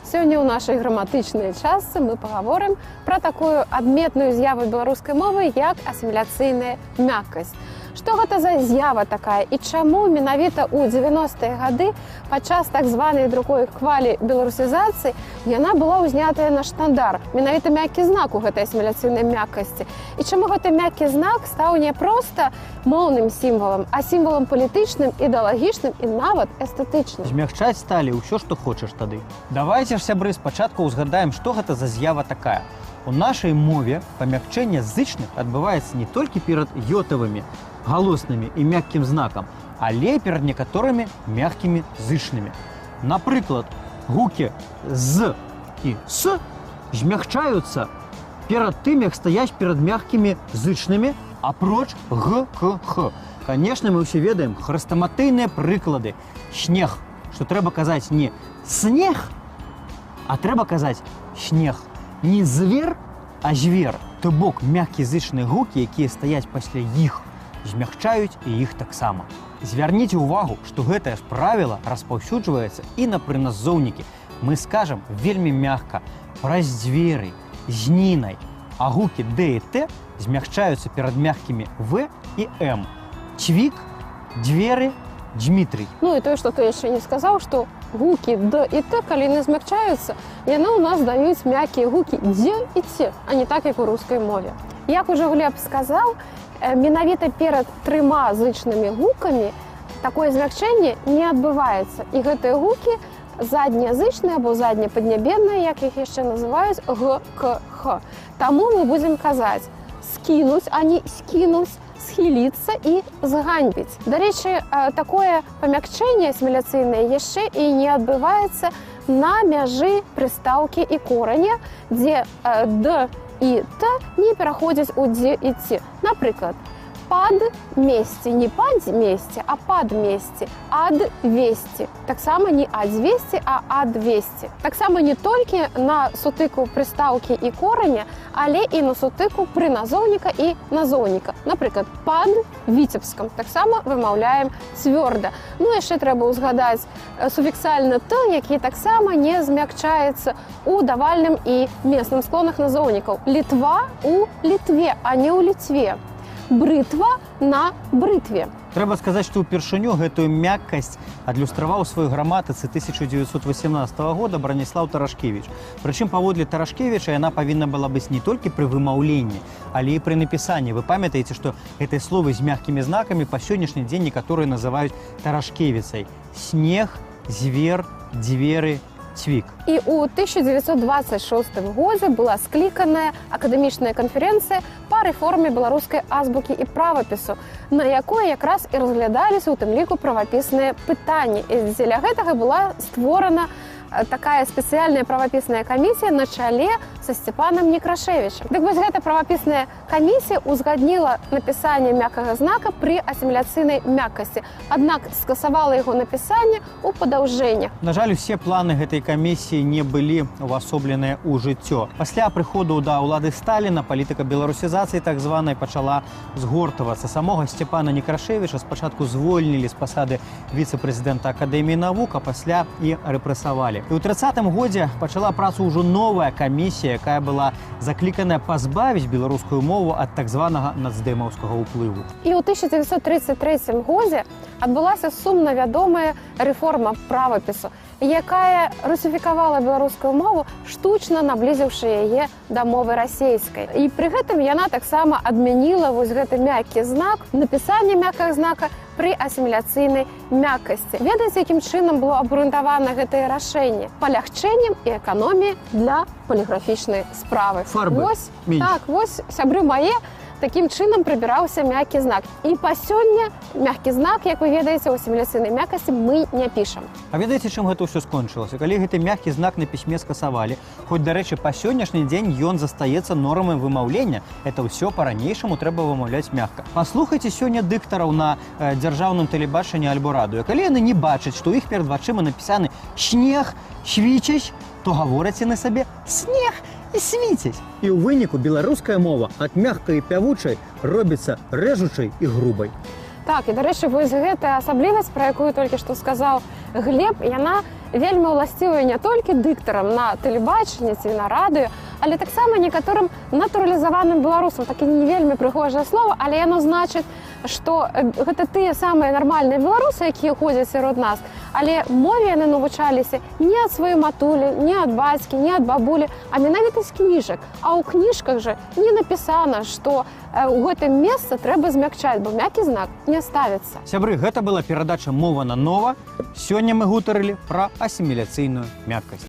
Сёння ў нашай граматычнай частцы мы пагаворым пра такую адметную з'яву беларускай мовы, як асіміляцыйная мяккасць. Што гэта за з'ява такая і чаму менавіта ў 90-е гады падчас так званай другой хвалі беларусізацыі яна была ўзнятая на штандар. Менавіта мяккі знак у гэтай асіміляцыйнай мяккасці. І чаму гэты мяккі знак стаў не проста моўным сімвалам, а сімвалам палітычным, ідэалагічным і нават эстэтычным. Змягчаць сталі ўсё, што хочаш тады. Давайце ж, сябры, спачатку ўзгадаем, што гэта за з'ява такая. У нашай мове памякчэнне зычных адбываецца не толькі перад ётавымі, галоснымі і мяккім знакам, але перад некаторымі мяккімі зычнымі. Напрыклад, гукі «з» і «с» змягчаюцца перад тым, як стаяць перад мяккімі зычнымі, апроч «г», «к», «х». Канешне, мы ўсе ведаем хрэстаматыйныя прыклады. Снег, што трэба казаць не «снег», а трэба казаць «снег». Не звер, а звер. То бок мяккі зычныя гукі, якія стаяць пасля іх, змягчаюць і іх таксама. Звярніце ўвагу, што гэтае ж правіла распаўсюджваецца і на прыназоўнікі. Мы скажам вельмі мякка праз дзверы, з нінай, а гукі «д» і «т» змягчаюцца перад мяккімі «в» і «м». Цвік, дзверы, Дмітрый. Ну і тое, што ты яшчэ не сказаў, што гукі «д» і «т», калі не змягчаюцца, яны ў нас даюць мяккія гукі «дзе» і «це», а не так, як у рускай мове. Як ужо Глеб сказаў, менавіта перад трыма зычнымі гукамі такое змягчэнне не адбываецца. І гэтыя гукі заднязычныя або заднепаднябедныя, як іх яшчэ называюць, «г», «к», «х». Таму мы будзем казаць «скінуць», а не «скінуць», схіліцца і зганьбіць. Дарэчы, такое памякчэнне асіміляцыйнае яшчэ і не адбываецца на мяжы прыстаўкі і кораня, дзе «д» і «т» не пераходзяць у «дзе» і «ці». Напрыклад, «пад месці», не «пад месці», а «пад месці», «ад весці». Таксама не «адзвесці», а «ад весці». Таксама не толькі на сутыку прыстаўкі і кораня, але і на сутыку прыназоўніка і назоўніка. Напрыклад, «пад Віцебскам» таксама вымаўляем цвёрда. Ну, яшчэ трэба ўзгадаць суфіксальны «т», які таксама не змякчаецца у давальным і месным склонах назоўнікаў. Літва у Літве, а не ў Ліцве. Брытва на брытве. Трэба сказаць, што ўпершыню гэтую мяккасць адлюстраваў у сваёй граматыцы 1918 года Браніслаў Тарашкевіч. Прычым, паводле Тарашкевіча, яна павінна была быць не толькі пры вымаўленні, але і пры напісанні. Вы памятаеце, што гэтыя словы з мяккімі знакамі па сённяшні дзень некаторыя называюць Тарашкевіцай. Снег, звер, дзверы, цвік. І ў 1926 годзе была скліканая акадэмічная канферэнцыя па рэформе беларускай азбукі і правапісу, на якой якраз і разглядаліся ў тым ліку правапісныя пытанні. І дзеля гэтага была створана такая спецыяльная правапісная камісія на чале са Сцепанам Некрашевічам. Дык вось гэта правапісная камісія ўзгадніла напісанне мяккага знака пры асіміляцыйнай мяккасці, аднак скасавала яго напісанне ў падаўжэннях. На жаль, усе планы гэтай камісіі не былі увасобленыя ў жыццё. Пасля прыходу да ўлады Сталіна палітыка беларусізацыі так званай пачала згортвацца. Самога Сцепана Некрашевіча спачатку звольнілі з пасады віцэ-прэзідэнта Акадэміі навук, а пасля і рэпрэсавалі. І ў 30-м годзе пачала працу ўжо новая камісія, якая была закліканая пазбавіць беларускую мову ад так званага нацдэмаўскага ўплыву. І ў 1933 годзе адбылася сумна вядомая рэформа правапісу, якая русіфікавала беларускую мову, штучна наблізіўшы яе да мовы расейскай. І пры гэтым яна таксама адмяніла вось гэты мяккі знак, напісанне мяккага знака пры асіміляцыйнай мяккасці. Ведаеце, якім чынам было абгрунтавана гэтае рашэнне? Палягчэннем і эканоміяй для паліграфічнай справы. Фарбы менш. Так, вось, сябры мае, такім чынам прыбіраўся мяккі знак. І па сёння мяккі знак, як вы ведаеце, у асіміляцыйнай мяккасці мы не пішам. А ведаеце, чым гэта ўсё скончылася? Калі гэты мяккі знак на пісьме скасавалі, хоць, дарэчы, па сённяшні дзень ён застаецца нормай вымаўлення, это ўсё па-ранейшаму трэба вымаўляць мякка. Паслухайце сёння дыктараў на дзяржаўным тэлебачанні альбо радыё. Калі яны не бачаць, што ў іх перад вачыма напісаны «снег», «свічаць», то гавораць яны сабе «снег», і свіцяць. І ў выніку беларуская мова ад мяккай і пявучай робіцца рэжучай і грубай. Так, і, дарэчы, вось гэтая асаблівасць, пра якую толькі што сказаў Глеб, яна вельмі ўласцівыя не толькі дыктарам на тэлебачанні ці на радыё, але таксама некаторым натуралізаваным беларусам. Такі не вельмі прыгожае слово, але яно значыць, што гэта тыя самыя нармальныя беларусы, якія ходзяць сярод нас, але мове яны навучаліся не ад сваёй матулі, не ад бацькі, не ад бабулі, а менавіта з кніжак. А ў кніжках жа не напісана, што у гэтым месцы трэба змякчаць, бо мяккі знак не ставіцца. Сябры, гэта была перадача «Мова на нова». Сёння мы гутарылі пра асіміляцыйную мяккасць.